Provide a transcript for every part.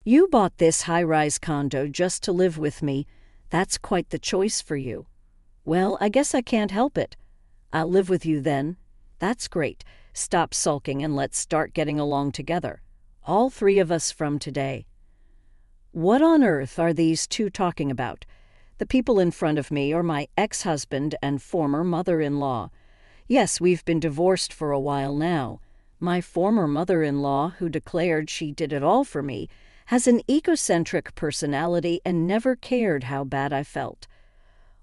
You bought this high-rise condo just to live with me. That's quite the choice for you. Well, I guess I can't help it. I'll live with you then. That's great. Stop sulking and let's start getting along together. All three of us from today. What on earth are these two talking about? The people in front of me are my ex-husband and former mother-in-law. Yes, we've been divorced for a while now. My former mother-in-law, who declared she did it all for me, has an egocentric personality and never cared how bad I felt.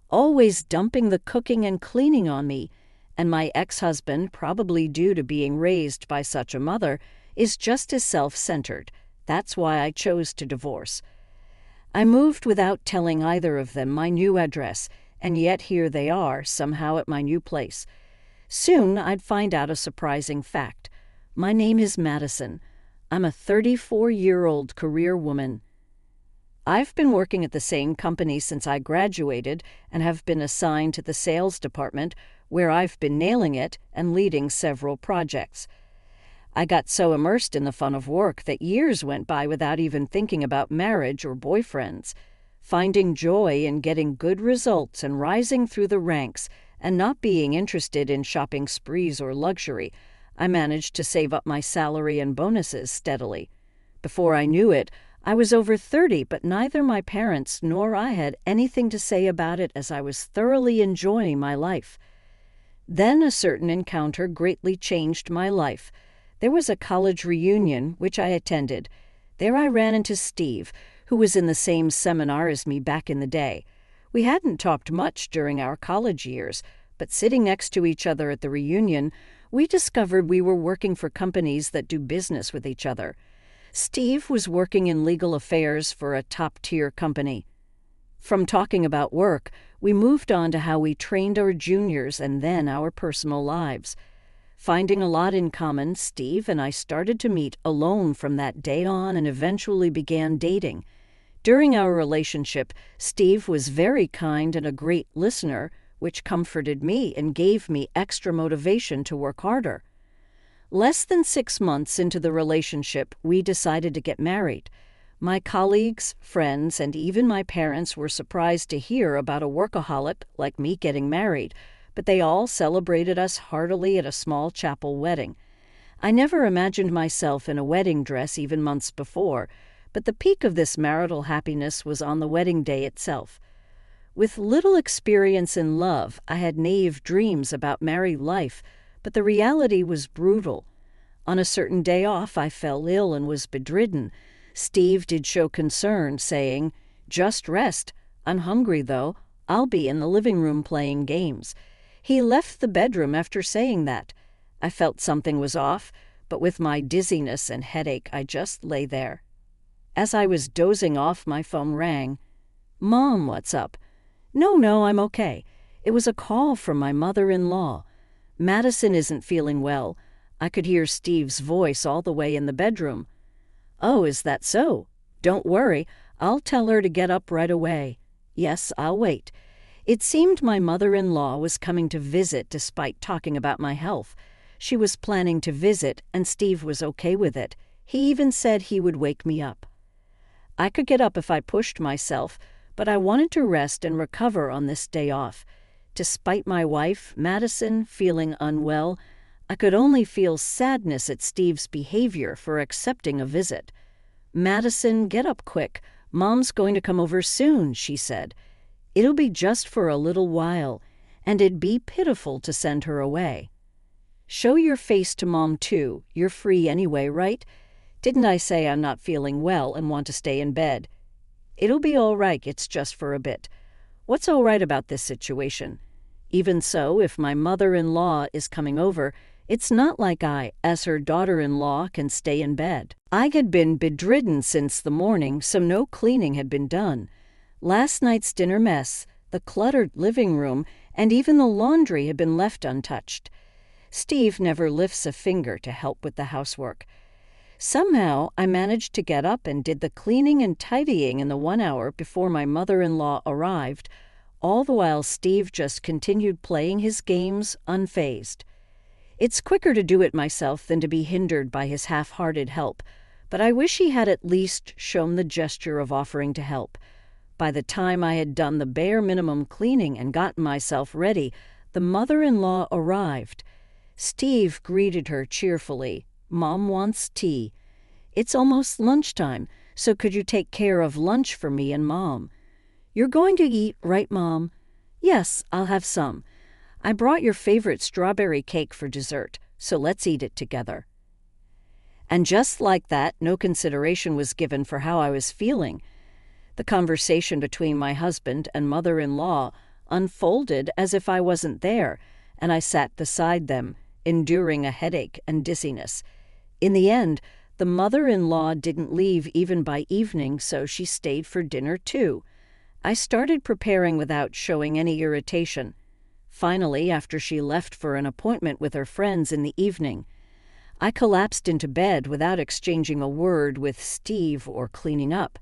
Always dumping the cooking and cleaning on me, and my ex-husband, probably due to being raised by such a mother, is just as self-centered. That's why I chose to divorce. I moved without telling either of them my new address, and yet here they are, somehow at my new place. Soon I'd find out a surprising fact. My name is Madison. I'm a 34-year-old career woman. I've been working at the same company since I graduated and have been assigned to the sales department, where I've been nailing it and leading several projects. I got so immersed in the fun of work that years went by without even thinking about marriage or boyfriends. Finding joy in getting good results and rising through the ranks and not being interested in shopping sprees or luxury, I managed to save up my salary and bonuses steadily. Before I knew it, I was over 30, but neither my parents nor I had anything to say about it as I was thoroughly enjoying my life. Then a certain encounter greatly changed my life. There was a college reunion, which I attended. There I ran into Steve, who was in the same seminar as me back in the day. We hadn't talked much during our college years, but sitting next to each other at the reunion, we discovered we were working for companies that do business with each other. Steve was working in legal affairs for a top-tier company. From talking about work, we moved on to how we trained our juniors and then our personal lives. Finding a lot in common, Steve and I started to meet alone from that day on and eventually began dating. During our relationship, Steve was very kind and a great listener, which comforted me and gave me extra motivation to work harder. Less than 6 months into the relationship, we decided to get married. My colleagues, friends, and even my parents were surprised to hear about a workaholic like me getting married, but they all celebrated us heartily at a small chapel wedding. I never imagined myself in a wedding dress even months before, but the peak of this marital happiness was on the wedding day itself. With little experience in love, I had naive dreams about married life, but the reality was brutal. On a certain day off, I fell ill and was bedridden. Steve did show concern, saying, "Just rest. I'm hungry, though. I'll be in the living room playing games." He left the bedroom after saying that. I felt something was off, but with my dizziness and headache, I just lay there. As I was dozing off, my phone rang. "Mom, what's up?" No, I'm okay. It was a call from my mother-in-law. "Madison isn't feeling well." I could hear Steve's voice all the way in the bedroom. "Oh, is that so? Don't worry. I'll tell her to get up right away." "Yes, I'll wait." It seemed my mother-in-law was coming to visit despite talking about my health. She was planning to visit, and Steve was okay with it. He even said he would wake me up. I could get up if I pushed myself, but I wanted to rest and recover on this day off. Despite my wife, Madison, feeling unwell, I could only feel sadness at Steve's behavior for accepting a visit. "Madison, get up quick. Mom's going to come over soon," she said. "It'll be just for a little while, and it'd be pitiful to send her away." "Show your face to Mom, too. You're free anyway, right? Didn't I say I'm not feeling well and want to stay in bed?" "It'll be all right. It's just for a bit." What's all right about this situation? Even so, if my mother-in-law is coming over, it's not like I, as her daughter-in-law, can stay in bed. I had been bedridden since the morning, so no cleaning had been done. Last night's dinner mess, the cluttered living room, and even the laundry had been left untouched. Steve never lifts a finger to help with the housework. Somehow, I managed to get up and did the cleaning and tidying in the 1 hour before my mother-in-law arrived, all the while Steve just continued playing his games unfazed. It's quicker to do it myself than to be hindered by his half-hearted help, but I wish he had at least shown the gesture of offering to help. By the time I had done the bare minimum cleaning and gotten myself ready, the mother-in-law arrived. Steve greeted her cheerfully. "Mom wants tea. It's almost lunchtime, so could you take care of lunch for me and Mom?" "You're going to eat, right, Mom?" "Yes, I'll have some. I brought your favorite strawberry cake for dessert, so let's eat it together." And just like that, no consideration was given for how I was feeling. The conversation between my husband and mother-in-law unfolded as if I wasn't there, and I sat beside them, enduring a headache and dizziness. In the end, the mother-in-law didn't leave even by evening, so she stayed for dinner too. I started preparing without showing any irritation. Finally, after she left for an appointment with her friends in the evening, I collapsed into bed without exchanging a word with Steve or cleaning up.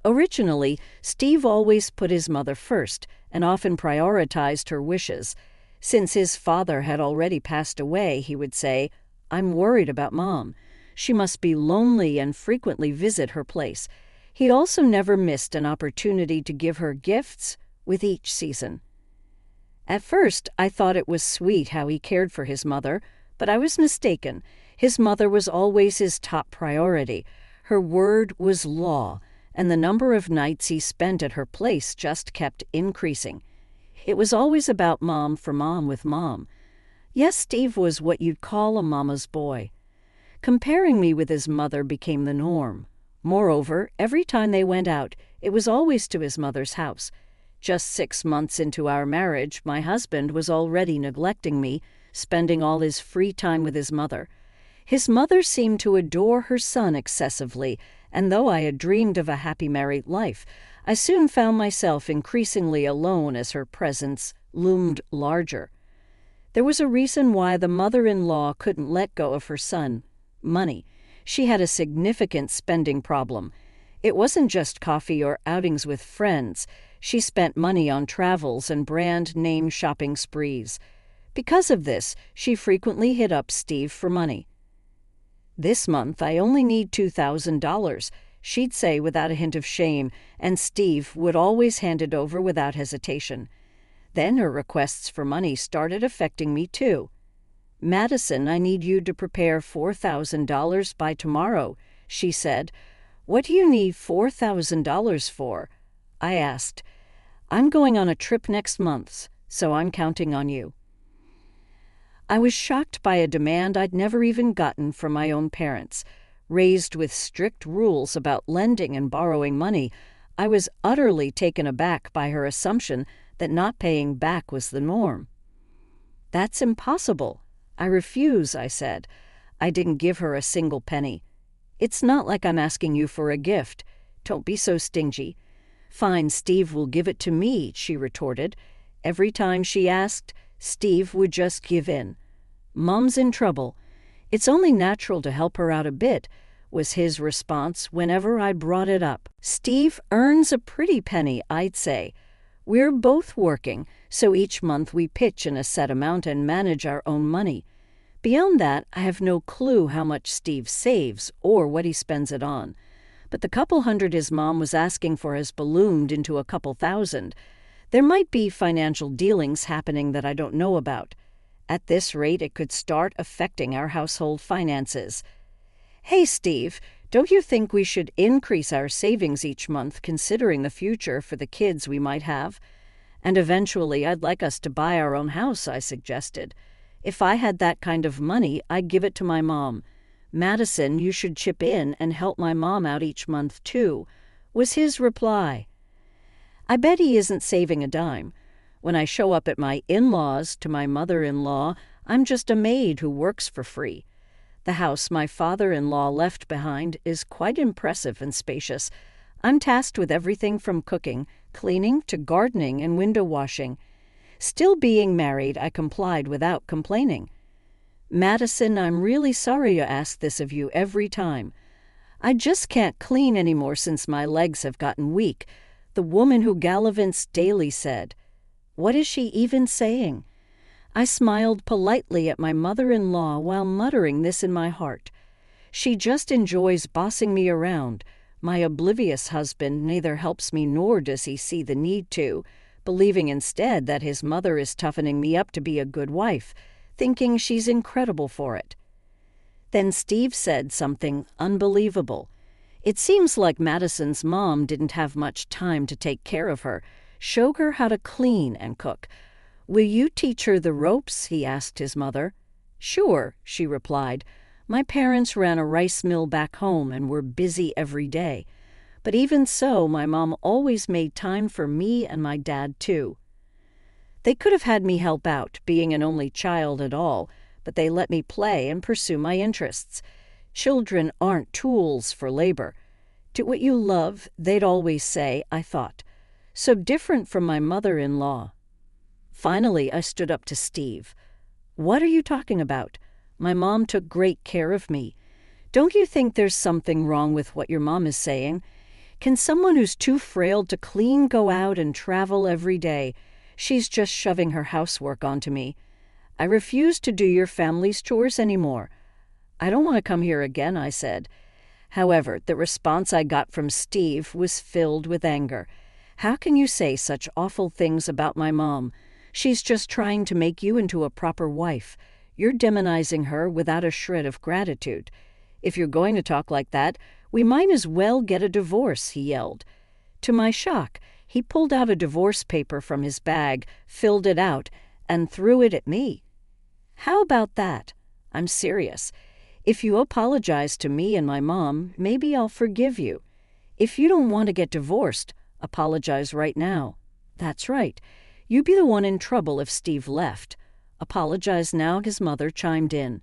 Originally, Steve always put his mother first and often prioritized her wishes. Since his father had already passed away, he would say, "I'm worried about Mom. She must be lonely and frequently visit her place." He also never missed an opportunity to give her gifts with each season. At first, I thought it was sweet how he cared for his mother, but I was mistaken. His mother was always his top priority. Her word was law, and the number of nights he spent at her place just kept increasing. It was always about Mom for Mom with Mom. Yes, Steve was what you'd call a mama's boy. Comparing me with his mother became the norm. Moreover, every time they went out, it was always to his mother's house. Just 6 months into our marriage, my husband was already neglecting me, spending all his free time with his mother. His mother seemed to adore her son excessively, and though I had dreamed of a happy married life, I soon found myself increasingly alone as her presence loomed larger. There was a reason why the mother-in-law couldn't let go of her son: money. She had a significant spending problem. It wasn't just coffee or outings with friends. She spent money on travels and brand-name shopping sprees. Because of this, she frequently hit up Steve for money. "This month, I only need $2,000, she'd say without a hint of shame, and Steve would always hand it over without hesitation. Then her requests for money started affecting me too. "Madison, I need you to prepare $4,000 by tomorrow," she said. "What do you need $4,000 for?" I asked. "I'm going on a trip next month, so I'm counting on you." I was shocked by a demand I'd never even gotten from my own parents. Raised with strict rules about lending and borrowing money, I was utterly taken aback by her assumption that not paying back was the norm. "That's impossible. I refuse," I said. I didn't give her a single penny. "It's not like I'm asking you for a gift. Don't be so stingy." "Fine, Steve will give it to me," she retorted. Every time she asked, Steve would just give in. "Mom's in trouble. It's only natural to help her out a bit," was his response whenever I brought it up. "Steve earns a pretty penny, I'd say. We're both working, so each month we pitch in a set amount and manage our own money. Beyond that, I have no clue how much Steve saves or what he spends it on. But the couple hundred his mom was asking for has ballooned into a couple thousand. There might be financial dealings happening that I don't know about. At this rate, it could start affecting our household finances. Hey, Steve, don't you think we should increase our savings each month considering the future for the kids we might have? And eventually I'd like us to buy our own house," I suggested. "If I had that kind of money, I'd give it to my mom. Madison, you should chip in and help my mom out each month too," was his reply. I bet he isn't saving a dime. When I show up at my in-laws to my mother-in-law, I'm just a maid who works for free. The house my father-in-law left behind is quite impressive and spacious. I'm tasked with everything from cooking, cleaning, to gardening and window washing. Still being married, I complied without complaining. "Madison, I'm really sorry to ask this of you every time. I just can't clean anymore since my legs have gotten weak," the woman who gallivants daily said. What is she even saying? I smiled politely at my mother-in-law while muttering this in my heart. She just enjoys bossing me around. My oblivious husband neither helps me nor does he see the need to, believing instead that his mother is toughening me up to be a good wife, thinking she's incredible for it." Then Steve said something unbelievable. It seems like Madison's mom didn't have much time to take care of her, show her how to clean and cook. "Will you teach her the ropes?" he asked his mother. "Sure," she replied. "My parents ran a rice mill back home and were busy every day. But even so, my mom always made time for me and my dad, too." They could have had me help out, being an only child at all, but they let me play and pursue my interests. Children aren't tools for labor. "Do what you love," they'd always say, I thought. So different from my mother-in-law. Finally, I stood up to Steve. "What are you talking about? My mom took great care of me. Don't you think there's something wrong with what your mom is saying? Can someone who's too frail to clean go out and travel every day? She's just shoving her housework onto me. I refuse to do your family's chores anymore." "I don't want to come here again," I said. However, the response I got from Steve was filled with anger. "How can you say such awful things about my mom? She's just trying to make you into a proper wife. You're demonizing her without a shred of gratitude. If you're going to talk like that, we might as well get a divorce," he yelled. To my shock, he pulled out a divorce paper from his bag, filled it out, and threw it at me. "How about that? I'm serious. If you apologize to me and my mom, maybe I'll forgive you. If you don't want to get divorced, apologize right now." "That's right. You'd be the one in trouble if Steve left." "Apologize now," his mother chimed in.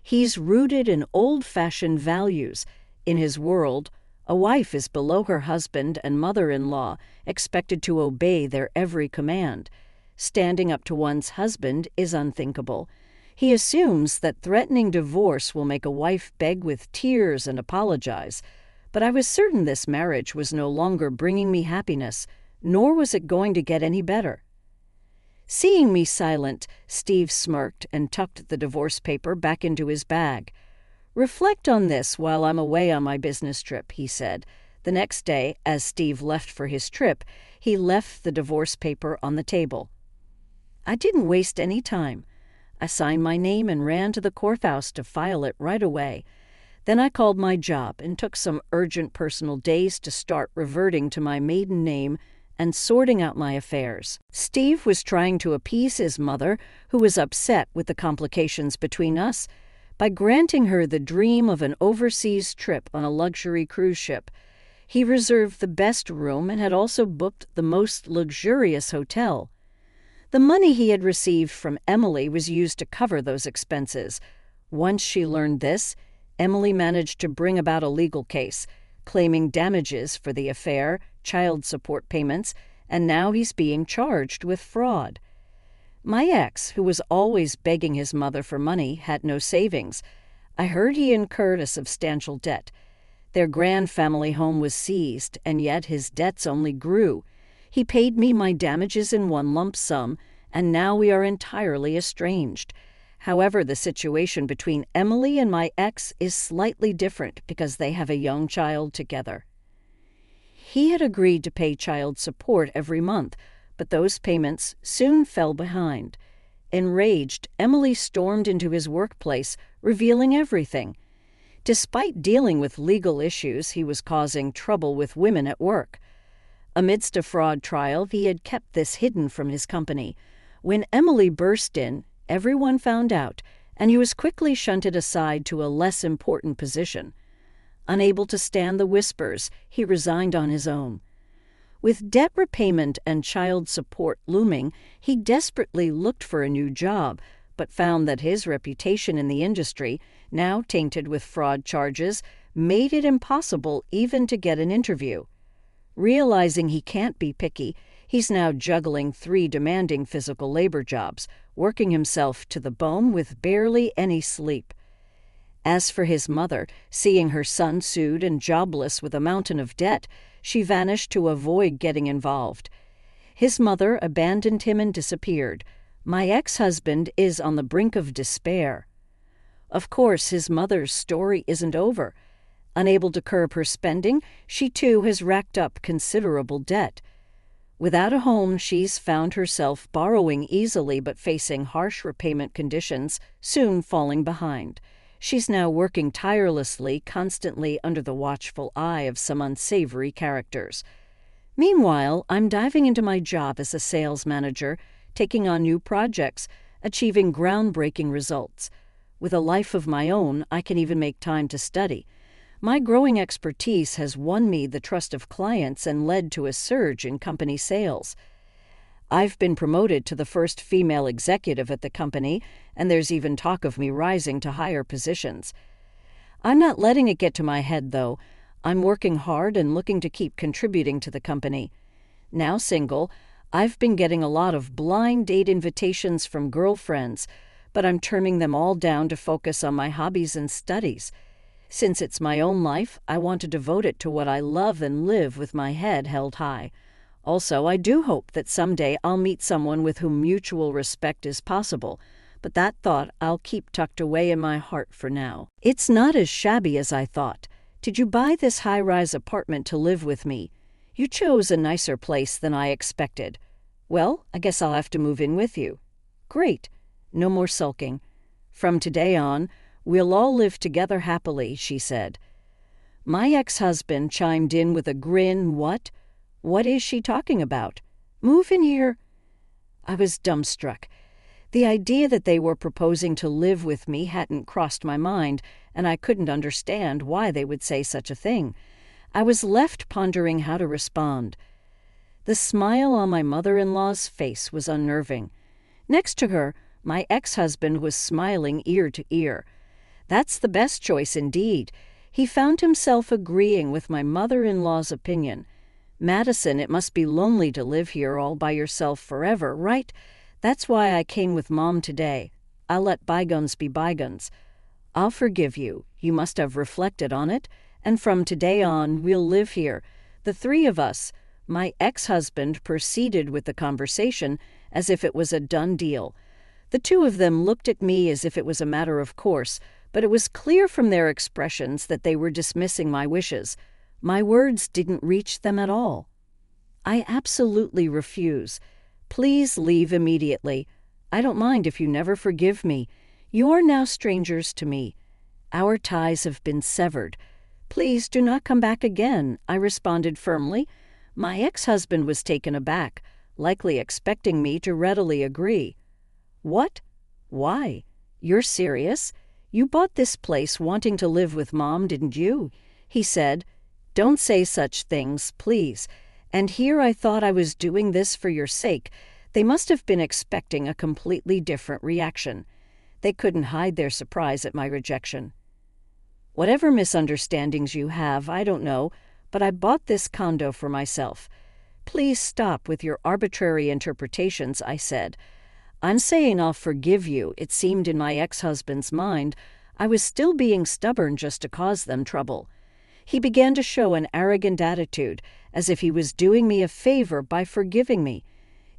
"He's rooted in old-fashioned values. In his world, a wife is below her husband and mother-in-law, expected to obey their every command. Standing up to one's husband is unthinkable. He assumes that threatening divorce will make a wife beg with tears and apologize. But I was certain this marriage was no longer bringing me happiness, nor was it going to get any better." Seeing me silent, Steve smirked and tucked the divorce paper back into his bag. "Reflect on this while I'm away on my business trip," he said. The next day, as Steve left for his trip, he left the divorce paper on the table. I didn't waste any time. I signed my name and ran to the courthouse to file it right away. Then I called my job and took some urgent personal days to start reverting to my maiden name and sorting out my affairs. Steve was trying to appease his mother, who was upset with the complications between us, by granting her the dream of an overseas trip on a luxury cruise ship. He reserved the best room and had also booked the most luxurious hotel. The money he had received from Emily was used to cover those expenses. Once she learned this, Emily managed to bring about a legal case, claiming damages for the affair, child support payments, and now he's being charged with fraud. My ex, who was always begging his mother for money, had no savings. I heard he incurred a substantial debt. Their grand family home was seized, and yet his debts only grew. He paid me my damages in one lump sum, and now we are entirely estranged. However, the situation between Emily and my ex is slightly different because they have a young child together. He had agreed to pay child support every month, but those payments soon fell behind. Enraged, Emily stormed into his workplace, revealing everything. Despite dealing with legal issues, he was causing trouble with women at work. Amidst a fraud trial, he had kept this hidden from his company. When Emily burst in, everyone found out, and he was quickly shunted aside to a less important position. Unable to stand the whispers, he resigned on his own. With debt repayment and child support looming, he desperately looked for a new job, but found that his reputation in the industry, now tainted with fraud charges, made it impossible even to get an interview. Realizing he can't be picky, he's now juggling 3 demanding physical labor jobs, working himself to the bone with barely any sleep. As for his mother, seeing her son sued and jobless with a mountain of debt, she vanished to avoid getting involved. His mother abandoned him and disappeared. My ex-husband is on the brink of despair. Of course, his mother's story isn't over. Unable to curb her spending, she too has racked up considerable debt. Without a home, she's found herself borrowing easily but facing harsh repayment conditions, soon falling behind. She's now working tirelessly, constantly under the watchful eye of some unsavory characters. Meanwhile, I'm diving into my job as a sales manager, taking on new projects, achieving groundbreaking results. With a life of my own, I can even make time to study. My growing expertise has won me the trust of clients and led to a surge in company sales. I've been promoted to the first female executive at the company, and there's even talk of me rising to higher positions. I'm not letting it get to my head, though. I'm working hard and looking to keep contributing to the company. Now single, I've been getting a lot of blind date invitations from girlfriends, but I'm turning them all down to focus on my hobbies and studies. Since it's my own life, I want to devote it to what I love and live with my head held high. Also, I do hope that someday I'll meet someone with whom mutual respect is possible, but that thought I'll keep tucked away in my heart for now. It's not as shabby as I thought. Did you buy this high-rise apartment to live with me? You chose a nicer place than I expected. Well, I guess I'll have to move in with you. Great. No more sulking. From today on, we'll all live together happily, she said. My ex-husband chimed in with a grin. What? What is she talking about? Move in here. I was dumbstruck. The idea that they were proposing to live with me hadn't crossed my mind, and I couldn't understand why they would say such a thing. I was left pondering how to respond. The smile on my mother-in-law's face was unnerving. Next to her, my ex-husband was smiling ear to ear. That's the best choice indeed. He found himself agreeing with my mother-in-law's opinion. Madison, it must be lonely to live here all by yourself forever, right? That's why I came with Mom today. I'll let bygones be bygones. I'll forgive you. You must have reflected on it. And from today on, we'll live here. The three of us. My ex-husband proceeded with the conversation as if it was a done deal. The two of them looked at me as if it was a matter of course, but it was clear from their expressions that they were dismissing my wishes. My words didn't reach them at all. I absolutely refuse. Please leave immediately. I don't mind if you never forgive me. You are now strangers to me. Our ties have been severed. Please do not come back again, I responded firmly. My ex-husband was taken aback, likely expecting me to readily agree. What? Why? You're serious? You bought this place wanting to live with Mom, didn't you? He said. Don't say such things, please. And here I thought I was doing this for your sake. They must have been expecting a completely different reaction. They couldn't hide their surprise at my rejection. Whatever misunderstandings you have, I don't know, but I bought this condo for myself. Please stop with your arbitrary interpretations, I said. I'm saying I'll forgive you. It seemed in my ex-husband's mind I was still being stubborn just to cause them trouble. He began to show an arrogant attitude, as if he was doing me a favor by forgiving me.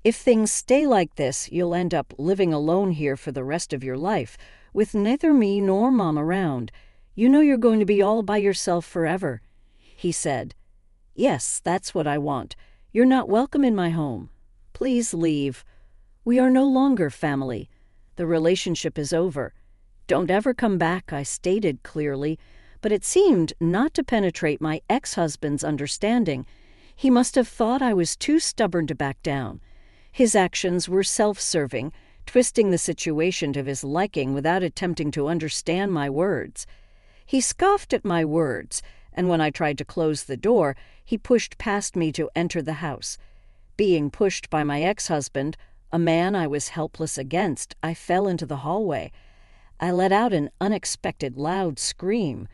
If things stay like this, you'll end up living alone here for the rest of your life, with neither me nor Mom around. You know you're going to be all by yourself forever, he said. Yes, that's what I want. You're not welcome in my home. Please leave. We are no longer family. The relationship is over. Don't ever come back, I stated clearly, but it seemed not to penetrate my ex-husband's understanding. He must have thought I was too stubborn to back down. His actions were self-serving, twisting the situation to his liking without attempting to understand my words. He scoffed at my words, and when I tried to close the door, he pushed past me to enter the house. Being pushed by my ex-husband, a man I was helpless against, I fell into the hallway. I let out an unexpected loud scream.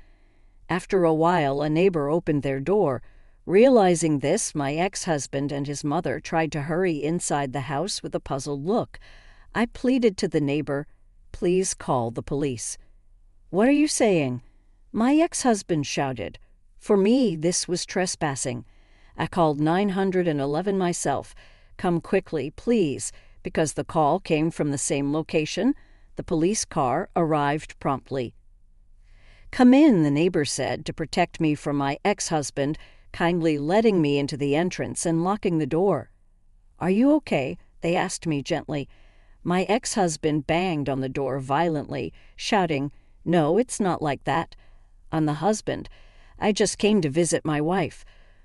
After a while, a neighbor opened their door. Realizing this, my ex-husband and his mother tried to hurry inside the house with a puzzled look. I pleaded to the neighbor, "Please call the police." "What are you saying?" My ex-husband shouted. For me, this was trespassing. I called 911 myself. "Come quickly, please," because the call came from the same location. The police car arrived promptly. "Come in," the neighbor said, to protect me from my ex-husband, kindly letting me into the entrance and locking the door. "Are you okay?" they asked me gently. My ex-husband banged on the door violently, shouting, "No, it's not like that. I'm the husband. I just came to visit my wife."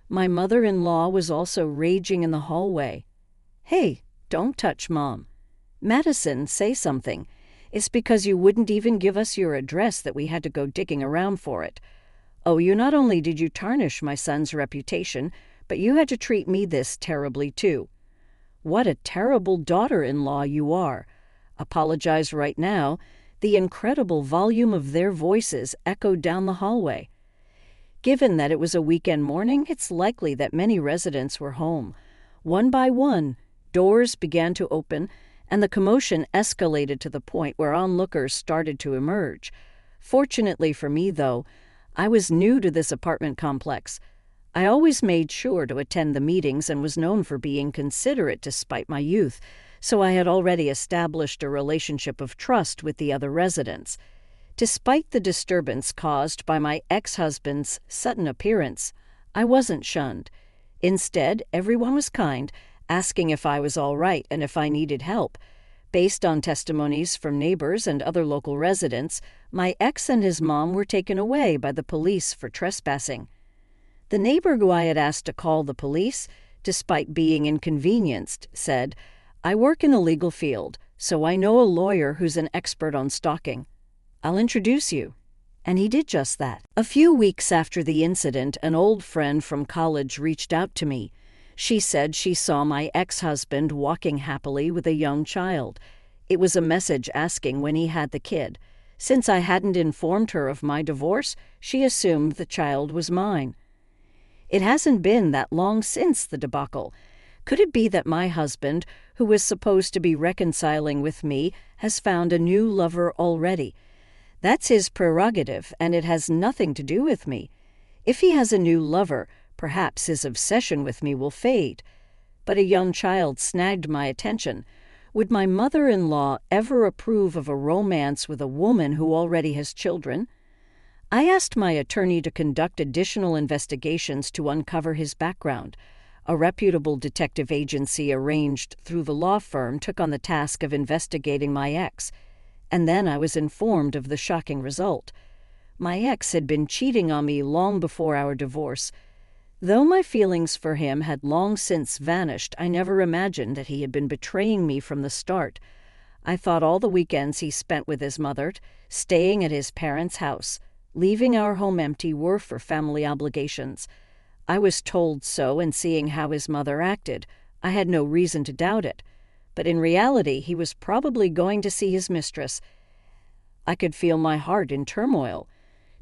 My mother-in-law was also raging in the hallway. "Hey, don't touch Mom. Madison, say something. It's because you wouldn't even give us your address that we had to go digging around for it. Oh, you not only did you tarnish my son's reputation, but you had to treat me this terribly too. What a terrible daughter-in-law you are. Apologize right now." The incredible volume of their voices echoed down the hallway. Given that it was a weekend morning, it's likely that many residents were home. One by one, doors began to open, and the commotion escalated to the point where onlookers started to emerge. Fortunately for me, though, I was new to this apartment complex. I always made sure to attend the meetings and was known for being considerate despite my youth, so I had already established a relationship of trust with the other residents. Despite the disturbance caused by my ex-husband's sudden appearance, I wasn't shunned. Instead, everyone was kind, asking if I was all right and if I needed help. Based on testimonies from neighbors and other local residents, my ex and his mom were taken away by the police for trespassing. The neighbor who I had asked to call the police, despite being inconvenienced, said, "I work in the legal field, so I know a lawyer who's an expert on stalking. I'll introduce you." And he did just that. A few weeks after the incident, an old friend from college reached out to me. She said she saw my ex-husband walking happily with a young child. It was a message asking when he had the kid. Since I hadn't informed her of my divorce, she assumed the child was mine. It hasn't been that long since the debacle. Could it be that my husband, who was supposed to be reconciling with me, has found a new lover already? That's his prerogative, and it has nothing to do with me. If he has a new lover, perhaps his obsession with me will fade. But a young child snagged my attention. Would my mother-in-law ever approve of a romance with a woman who already has children? I asked my attorney to conduct additional investigations to uncover his background. A reputable detective agency arranged through the law firm took on the task of investigating my ex. And then I was informed of the shocking result. My ex had been cheating on me long before our divorce. Though my feelings for him had long since vanished, I never imagined that he had been betraying me from the start. I thought all the weekends he spent with his mother, staying at his parents' house, leaving our home empty, were for family obligations. I was told so, and seeing how his mother acted, I had no reason to doubt it. But in reality, he was probably going to see his mistress. I could feel my heart in turmoil.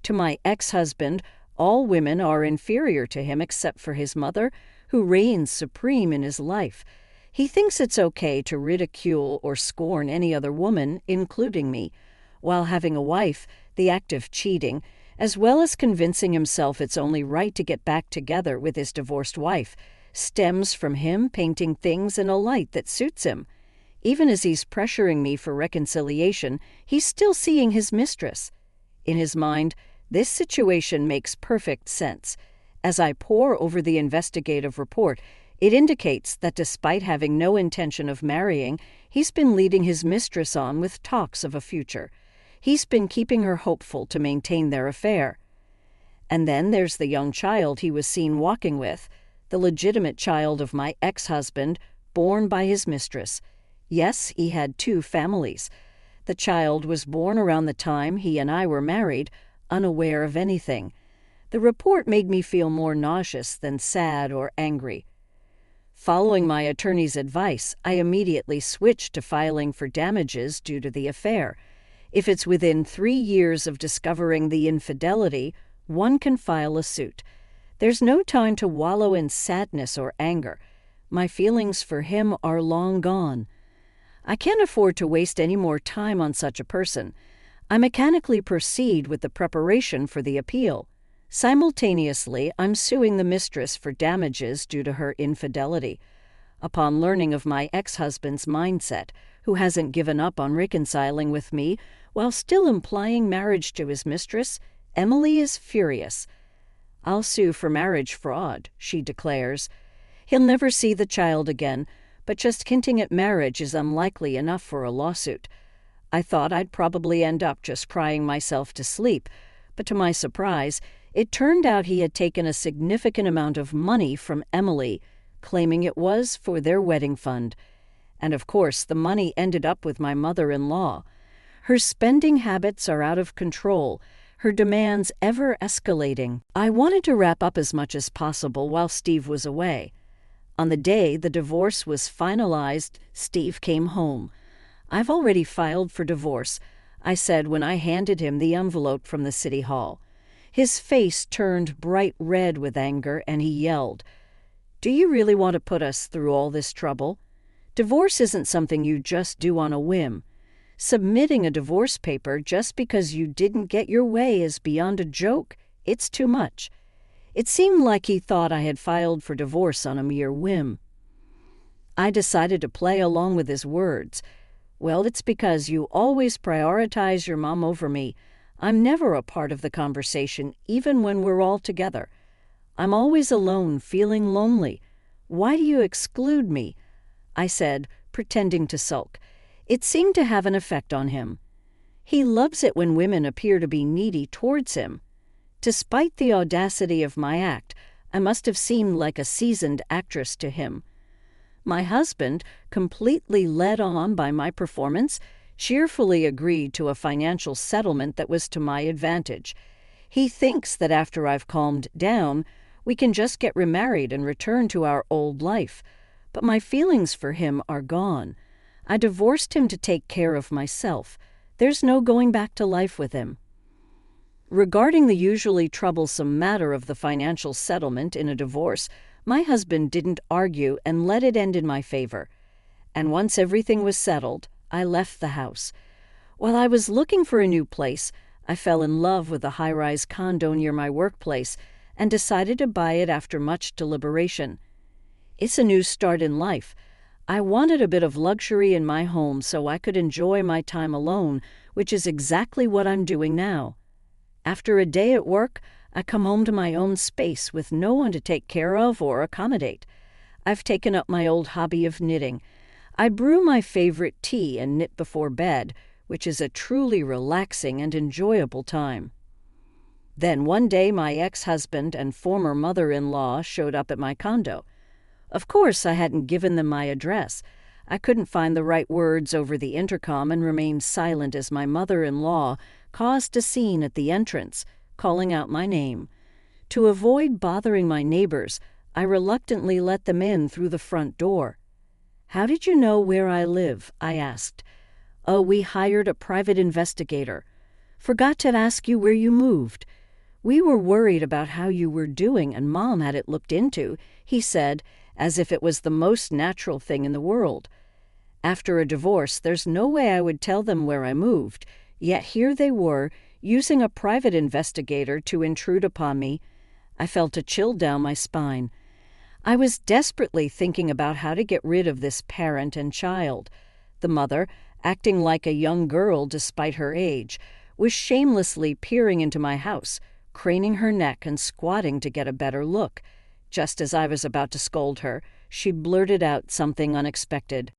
To my ex-husband, all women are inferior to him except for his mother, who reigns supreme in his life. He thinks it's okay to ridicule or scorn any other woman, including me. While having a wife, the act of cheating, as well as convincing himself it's only right to get back together with his divorced wife, stems from him painting things in a light that suits him. Even as he's pressuring me for reconciliation, he's still seeing his mistress. In his mind, this situation makes perfect sense. As I pore over the investigative report, it indicates that despite having no intention of marrying, he's been leading his mistress on with talks of a future. He's been keeping her hopeful to maintain their affair. And then there's the young child he was seen walking with, the legitimate child of my ex-husband, born by his mistress. Yes, he had two families. The child was born around the time he and I were married, unaware of anything. The report made me feel more nauseous than sad or angry. Following my attorney's advice, I immediately switched to filing for damages due to the affair. If it's within 3 years of discovering the infidelity, one can file a suit. There's no time to wallow in sadness or anger. My feelings for him are long gone. I can't afford to waste any more time on such a person. I mechanically proceed with the preparation for the appeal. Simultaneously, I'm suing the mistress for damages due to her infidelity. Upon learning of my ex-husband's mindset, who hasn't given up on reconciling with me while still implying marriage to his mistress, Emily is furious. "I'll sue for marriage fraud," she declares. He'll never see the child again, but just hinting at marriage is unlikely enough for a lawsuit. I thought I'd probably end up just crying myself to sleep, but to my surprise, it turned out he had taken a significant amount of money from Emily, claiming it was for their wedding fund. And of course, the money ended up with my mother-in-law. Her spending habits are out of control, her demands ever escalating. I wanted to wrap up as much as possible while Steve was away. On the day the divorce was finalized, Steve came home. "I've already filed for divorce," I said when I handed him the envelope from the city hall. His face turned bright red with anger, and he yelled, "Do you really want to put us through all this trouble? Divorce isn't something you just do on a whim. Submitting a divorce paper just because you didn't get your way is beyond a joke. It's too much." It seemed like he thought I had filed for divorce on a mere whim. I decided to play along with his words. "Well, it's because you always prioritize your mom over me. I'm never a part of the conversation, even when we're all together. I'm always alone, feeling lonely. Why do you exclude me?" I said, pretending to sulk. It seemed to have an effect on him. He loves it when women appear to be needy towards him. Despite the audacity of my act, I must have seemed like a seasoned actress to him. My husband, completely led on by my performance, cheerfully agreed to a financial settlement that was to my advantage. He thinks that after I've calmed down, we can just get remarried and return to our old life. But my feelings for him are gone. I divorced him to take care of myself. There's no going back to life with him. Regarding the usually troublesome matter of the financial settlement in a divorce, my husband didn't argue and let it end in my favor. And once everything was settled, I left the house. While I was looking for a new place, I fell in love with a high-rise condo near my workplace and decided to buy it after much deliberation. It's a new start in life. I wanted a bit of luxury in my home so I could enjoy my time alone, which is exactly what I'm doing now. After a day at work, I come home to my own space with no one to take care of or accommodate. I've taken up my old hobby of knitting. I brew my favorite tea and knit before bed, which is a truly relaxing and enjoyable time. Then one day my ex-husband and former mother-in-law showed up at my condo. Of course, I hadn't given them my address. I couldn't find the right words over the intercom and remained silent as my mother-in-law caused a scene at the entrance, calling out my name. To avoid bothering my neighbors, I reluctantly let them in through the front door. "How did you know where I live?" I asked. "Oh, we hired a private investigator. Forgot to ask you where you moved. We were worried about how you were doing and Mom had it looked into," he said, as if it was the most natural thing in the world. After a divorce, there's no way I would tell them where I moved, yet here they were, using a private investigator to intrude upon me. I felt a chill down my spine. I was desperately thinking about how to get rid of this parent and child. The mother, acting like a young girl despite her age, was shamelessly peering into my house, craning her neck and squatting to get a better look. Just as I was about to scold her, she blurted out something unexpected.